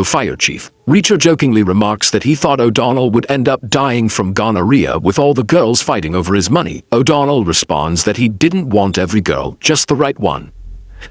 fire chief. Reacher jokingly remarks that he thought O'Donnell would end up dying from gonorrhea with all the girls fighting over his money. O'Donnell responds that he didn't want every girl, just the right one.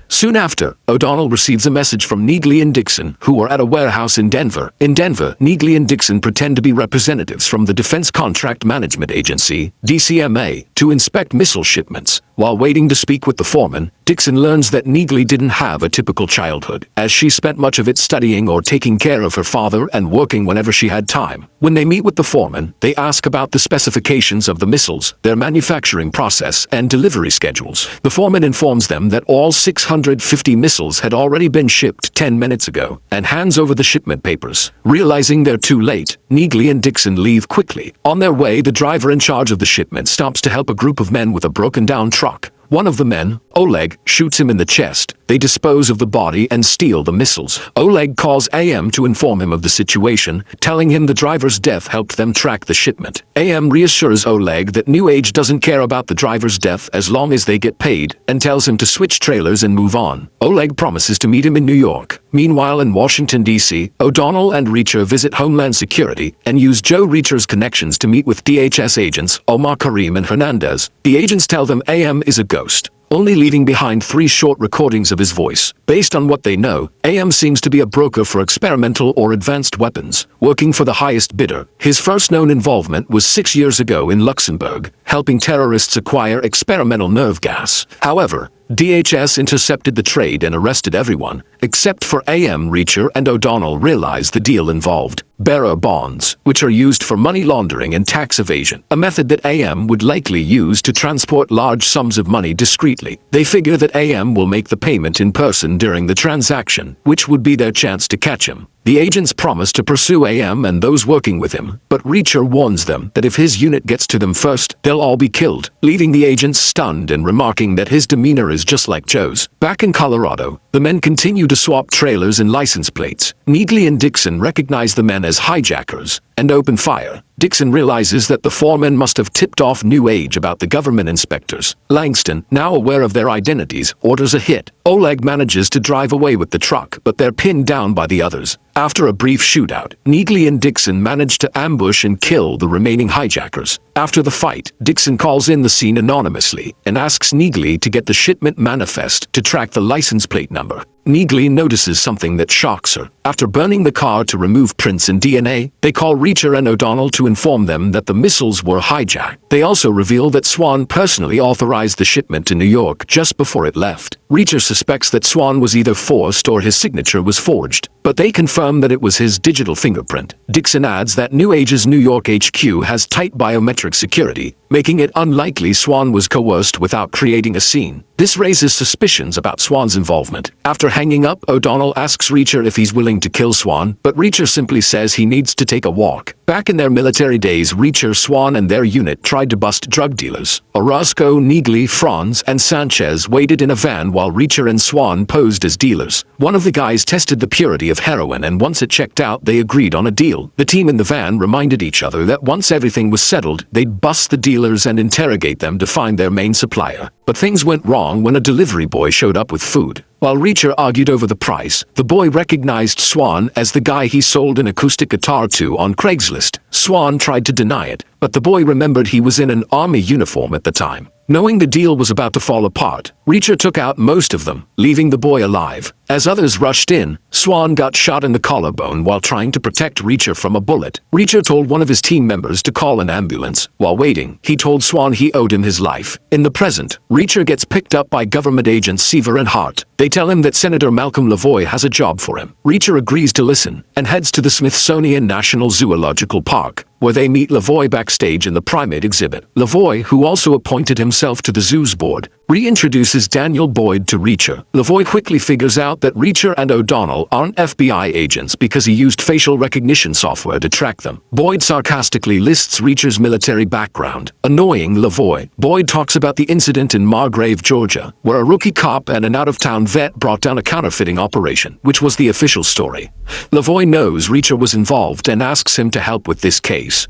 Soon after, O'Donnell receives a message from Neagley and Dixon, who are at a warehouse in Denver. In Denver, Neagley and Dixon pretend to be representatives from the Defense Contract Management Agency, DCMA, to inspect missile shipments. While waiting to speak with the foreman, Dixon learns that Neagley didn't have a typical childhood, as she spent much of it studying or taking care of her father and working whenever she had time. When they meet with the foreman, they ask about the specifications of the missiles, their manufacturing process, and delivery schedules. The foreman informs them that all 650 missiles had already been shipped 10 minutes ago, and hands over the shipment papers. Realizing they're too late, Neagley and Dixon leave quickly. On their way, the driver in charge of the shipment stops to help a group of men with a broken-down truck. One of the men, Oleg, shoots him in the chest. They dispose of the body and steal the missiles. Oleg calls AM to inform him of the situation, telling him the driver's death helped them track the shipment. AM reassures Oleg that New Age doesn't care about the driver's death as long as they get paid, and tells him to switch trailers and move on. Oleg promises to meet him in New York. Meanwhile, in Washington, D.C., O'Donnell and Reacher visit Homeland Security and use Joe Reacher's connections to meet with DHS agents Omar Karim and Hernandez. The agents tell them AM is a ghost, only leaving behind 3 short recordings of his voice. Based on what they know, AM seems to be a broker for experimental or advanced weapons, working for the highest bidder. His first known involvement was 6 years ago in Luxembourg, helping terrorists acquire experimental nerve gas. However, DHS intercepted the trade and arrested everyone, except for AM. Reacher and O'Donnell realize the deal involved bearer bonds, which are used for money laundering and tax evasion, a method that AM would likely use to transport large sums of money discreetly. They figure that AM will make the payment in person during the transaction, which would be their chance to catch him. The agents promise to pursue AM and those working with him, but Reacher warns them that if his unit gets to them first, they'll all be killed, leaving the agents stunned and remarking that his demeanor is just like Joe's. Back in Colorado, the men continue to swap trailers and license plates. Neagley and Dixon recognize the men as hijackers and open fire. Dixon realizes that the foreman must have tipped off New Age about the government inspectors. Langston, now aware of their identities, orders a hit. Oleg manages to drive away with the truck, but they're pinned down by the others. After a brief shootout, Neagley and Dixon manage to ambush and kill the remaining hijackers. After the fight, Dixon calls in the scene anonymously and asks Neagley to get the shipment manifest to track the license plate number. Neagley notices something that shocks her. After burning the car to remove prints and DNA, they call Reacher and O'Donnell to inform them that the missiles were hijacked. They also reveal that Swan personally authorized the shipment to New York just before it left. Reacher suspects that Swan was either forced or his signature was forged, but they confirm that it was his digital fingerprint. Dixon adds that New Age's New York HQ has tight biometric security, making it unlikely Swan was coerced without creating a scene. This raises suspicions about Swan's involvement. After hanging up, O'Donnell asks Reacher if he's willing to kill Swan, but Reacher simply says he needs to take a walk. Back in their military days, Reacher, Swan, and their unit tried to bust drug dealers. Orozco, Neagley, Franz, and Sanchez waited in a van while Reacher and Swan posed as dealers. One of the guys tested the purity of heroin, and once it checked out, they agreed on a deal. The team in the van reminded each other that once everything was settled, they'd bust the dealers and interrogate them to find their main supplier. But things went wrong when a delivery boy showed up with food. While Reacher argued over the price, the boy recognized Swan as the guy he sold an acoustic guitar to on Craigslist. Swan tried to deny it, but the boy remembered he was in an army uniform at the time. Knowing the deal was about to fall apart, Reacher took out most of them, leaving the boy alive. As others rushed in, Swan got shot in the collarbone while trying to protect Reacher from a bullet. Reacher told one of his team members to call an ambulance. While waiting, he told Swan he owed him his life. In the present, Reacher gets picked up by government agents Seaver and Hart. They tell him that Senator Malcolm Lavoie has a job for him. Reacher agrees to listen and heads to the Smithsonian National Zoological Park, where they meet Lavoie backstage in the primate exhibit. Lavoie, who also appointed himself to the zoo's board, reintroduces Daniel Boyd to Reacher. Lavoie quickly figures out that Reacher and O'Donnell aren't FBI agents because he used facial recognition software to track them. Boyd sarcastically lists Reacher's military background, annoying Lavoie. Boyd talks about the incident in Margrave, Georgia, where a rookie cop and an out-of-town vet brought down a counterfeiting operation, which was the official story. Lavoie knows Reacher was involved and asks him to help with this case.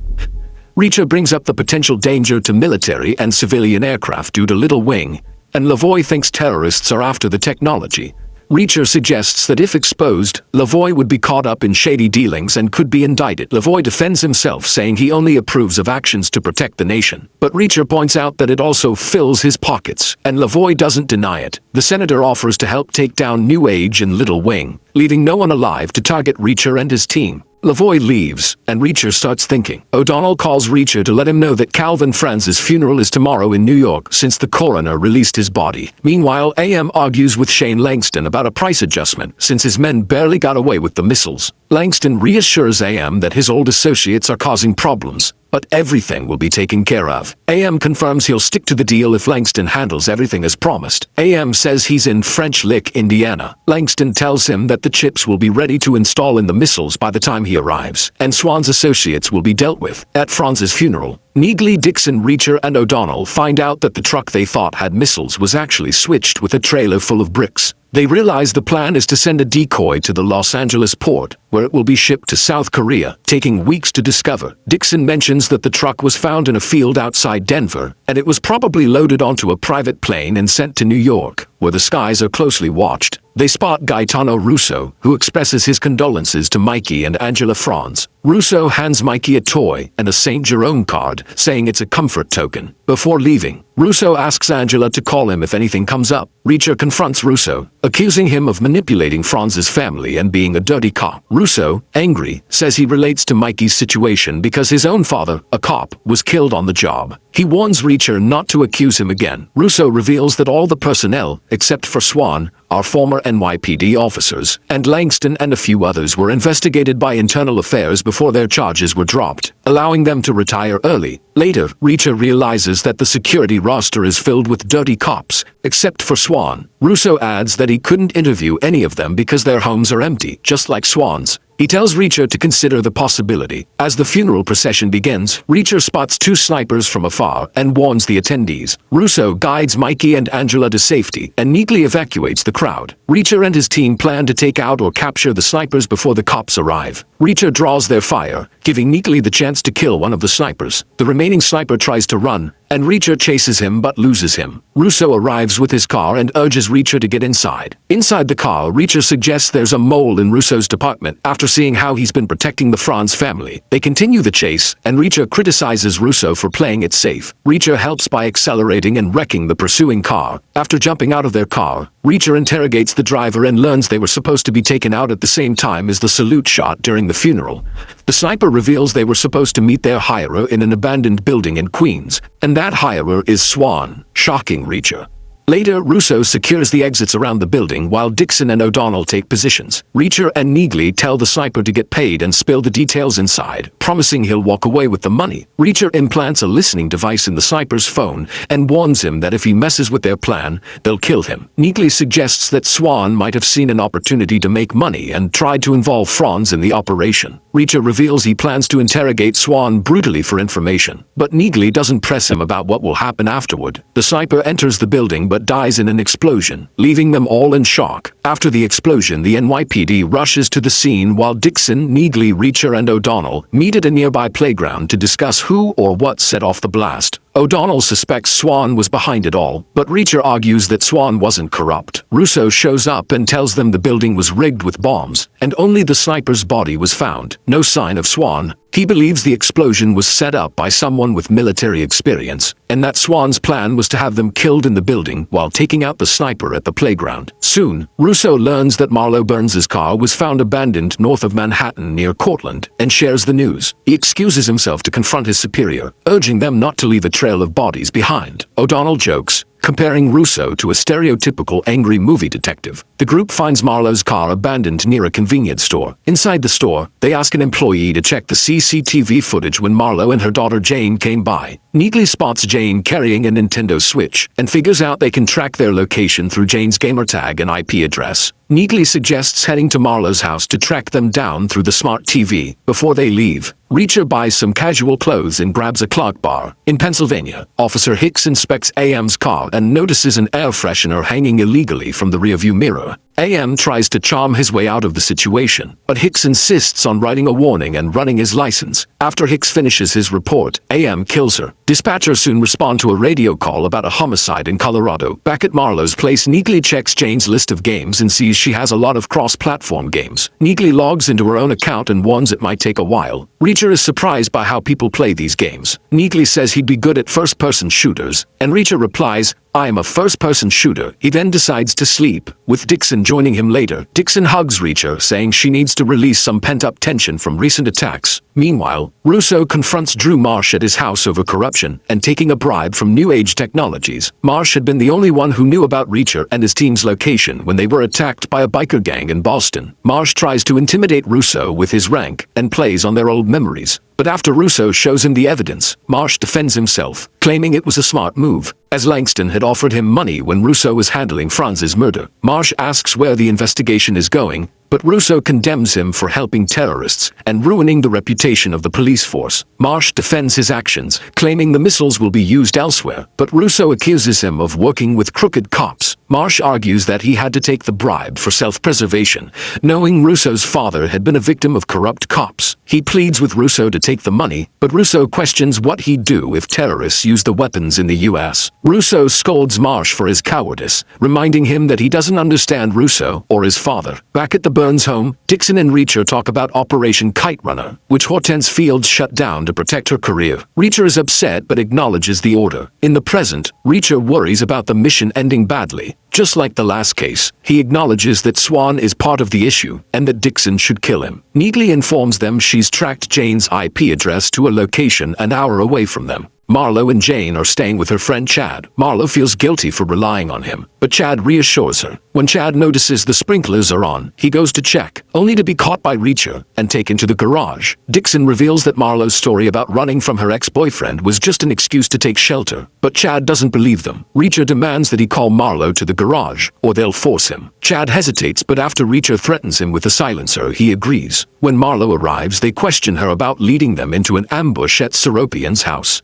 Reacher brings up the potential danger to military and civilian aircraft due to Little Wing, and Lavoie thinks terrorists are after the technology. Richter suggests that if exposed, Lavoie would be caught up in shady dealings and could be indicted. Lavoie defends himself, saying he only approves of actions to protect the nation. But Richter points out that it also fills his pockets, and Lavoie doesn't deny it. The senator offers to help take down New Age and Little Wing, leaving no one alive to target Richter and his team. Lavoie leaves, and Richter starts thinking. O'Donnell calls Richter to let him know that Calvin Franz's funeral is tomorrow in New York since the coroner released his body. Meanwhile, AM argues with Shane Langston about a price adjustment since his men barely got away with the missiles. Langston reassures AM that his old associates are causing problems, but everything will be taken care of. AM confirms he'll stick to the deal if Langston handles everything as promised. AM says he's in French Lick, Indiana. Langston tells him that the chips will be ready to install in the missiles by the time he arrives, and Swan's associates will be dealt with. At Franz's funeral, Neagley, Dixon, Richter, and O'Donnell find out that the truck they thought had missiles was actually switched with a trailer full of bricks. They realize the plan is to send a decoy to the Los Angeles port, where it will be shipped to South Korea, taking weeks to discover. Dixon mentions that the truck was found in a field outside Denver, and it was probably loaded onto a private plane and sent to New York, where the skies are closely watched. They spot Gaetano Russo, who expresses his condolences to Mikey and Angela Franz. Russo hands Mikey a toy and a St. Jerome card, saying it's a comfort token. Before leaving, Russo asks Angela to call him if anything comes up. Richter confronts Russo, accusing him of manipulating Franz's family and being a dirty cop. Russo, angry, says he relates to Mikey's situation because his own father, a cop, was killed on the job. He warns Richter not to accuse him again. Russo reveals that all the personnel, except for Swan, are former NYPD officers, and Langston and a few others were investigated by Internal Affairs before their charges were dropped, allowing them to retire early. Later, Richter realizes that the security roster is filled with dirty cops, except for Swan. Russo adds that he couldn't interview any of them because their homes are empty, just like Swan's. He tells Richter to consider the possibility. As the funeral procession begins, Richter spots two snipers from afar and warns the attendees. Russo guides Mikey and Angela to safety and neatly evacuates the crowd. Richter and his team plan to take out or capture the snipers before the cops arrive. Richter draws their fire, giving Neagley the chance to kill one of the snipers. The remaining sniper tries to run, and Richter chases him but loses him. Russo arrives with his car and urges Richter to get inside. Inside the car, Richter suggests there's a mole in Russo's department after seeing how he's been protecting the Franz family. They continue the chase, and Richter criticizes Russo for playing it safe. Richter helps by accelerating and wrecking the pursuing car. After jumping out of their car, Richter interrogates the driver and learns they were supposed to be taken out at the same time as the salute shot during the funeral. The sniper reveals they were supposed to meet their hirer in an abandoned building in Queens, and that hirer is Swan, shocking Richter. Later, Russo secures the exits around the building while Dixon and O'Donnell take positions. Richter and Neagley tell the sniper to get paid and spill the details inside, promising he'll walk away with the money. Richter implants a listening device in the sniper's phone and warns him that if he messes with their plan, they'll kill him. Neagley suggests that Swan might have seen an opportunity to make money and tried to involve Franz in the operation. Richter reveals he plans to interrogate Swan brutally for information, but Neagley doesn't press him about what will happen afterward. The sniper enters the building but dies in an explosion, leaving them all in shock. After the explosion, the NYPD rushes to the scene while Dixon, Neagley, Richter, and O'Donnell meet at a nearby playground to discuss who or what set off the blast. O'Donnell suspects Swan was behind it all, but Richter argues that Swan wasn't corrupt. Russo shows up and tells them the building was rigged with bombs, and only the sniper's body was found. No sign of Swan. He believes the explosion was set up by someone with military experience, and that Swan's plan was to have them killed in the building while taking out the sniper at the playground. Soon, Russo learns that Marlo Burns's car was found abandoned north of Manhattan near Cortlandt and shares the news. He excuses himself to confront his superior, urging them not to leave a trail of bodies behind. O'Donnell jokes, comparing Russo to a stereotypical angry movie detective. The group finds Marlo's car abandoned near a convenience store. Inside the store, they ask an employee to check the CCTV footage when Marlo and her daughter Jane came by. Neagley spots Jane carrying a Nintendo Switch and figures out they can track their location through Jane's gamertag and IP address. Neagley suggests heading to Marlo's house to track them down through the smart TV. Before they leave, Richter buys some casual clothes and grabs a Clark bar. In Pennsylvania, Officer Hicks inspects AM's car and notices an air freshener hanging illegally from the rearview mirror. AM tries to charm his way out of the situation, but Hicks insists on writing a warning and running his license. After Hicks finishes his report, AM kills her. Dispatchers soon respond to a radio call about a homicide in Colorado. Back at Marlowe's place, Neagley checks Jane's list of games and sees she has a lot of cross-platform games. Neagley logs into her own account and warns it might take a while. Richter is surprised by how people play these games. Neagley says he'd be good at first-person shooters, and Richter replies, "I am a first-person shooter." He then decides to sleep, with Dixon joining him later. Dixon hugs Richter, saying she needs to release some pent-up tension from recent attacks. Meanwhile, Russo confronts Drew Marsh at his house over corruption and taking a bribe from New Age Technologies. Marsh had been the only one who knew about Richter and his team's location when they were attacked by a biker gang in Boston. Marsh tries to intimidate Russo with his rank and plays on their old memories. But after Russo shows him the evidence, Marsh defends himself, claiming it was a smart move, as Langston had offered him money when Russo was handling Franz's murder. Marsh asks where the investigation is going, but Russo condemns him for helping terrorists and ruining the reputation of the police force. Marsh defends his actions, claiming the missiles will be used elsewhere, but Russo accuses him of working with crooked cops. Marsh argues that he had to take the bribe for self-preservation, knowing Russo's father had been a victim of corrupt cops. He pleads with Russo to take the money, but Russo questions what he'd do if terrorists use the weapons in the US. Russo scolds Marsh for his cowardice, reminding him that he doesn't understand Russo or his father. Back at the Burns home, Dixon and Richter talk about Operation Kite Runner, which Hortense Fields shut down to protect her career. Richter is upset but acknowledges the order. In the present, Richter worries about the mission ending badly. Just like the last case, he acknowledges that Swan is part of the issue and that Dixon should kill him. Neagley informs them she's tracked Jane's IP address to a location an hour away from them. Marlowe and Jane are staying with her friend Chad. Marlowe feels guilty for relying on him, but Chad reassures her. When Chad notices the sprinklers are on, he goes to check, only to be caught by Richter and taken to the garage. Dixon reveals that Marlowe's story about running from her ex-boyfriend was just an excuse to take shelter, but Chad doesn't believe them. Richter demands that he call Marlowe to the garage, or they'll force him. Chad hesitates, but after Richter threatens him with a silencer, he agrees. When Marlowe arrives, they question her about leading them into an ambush at Seropian's house.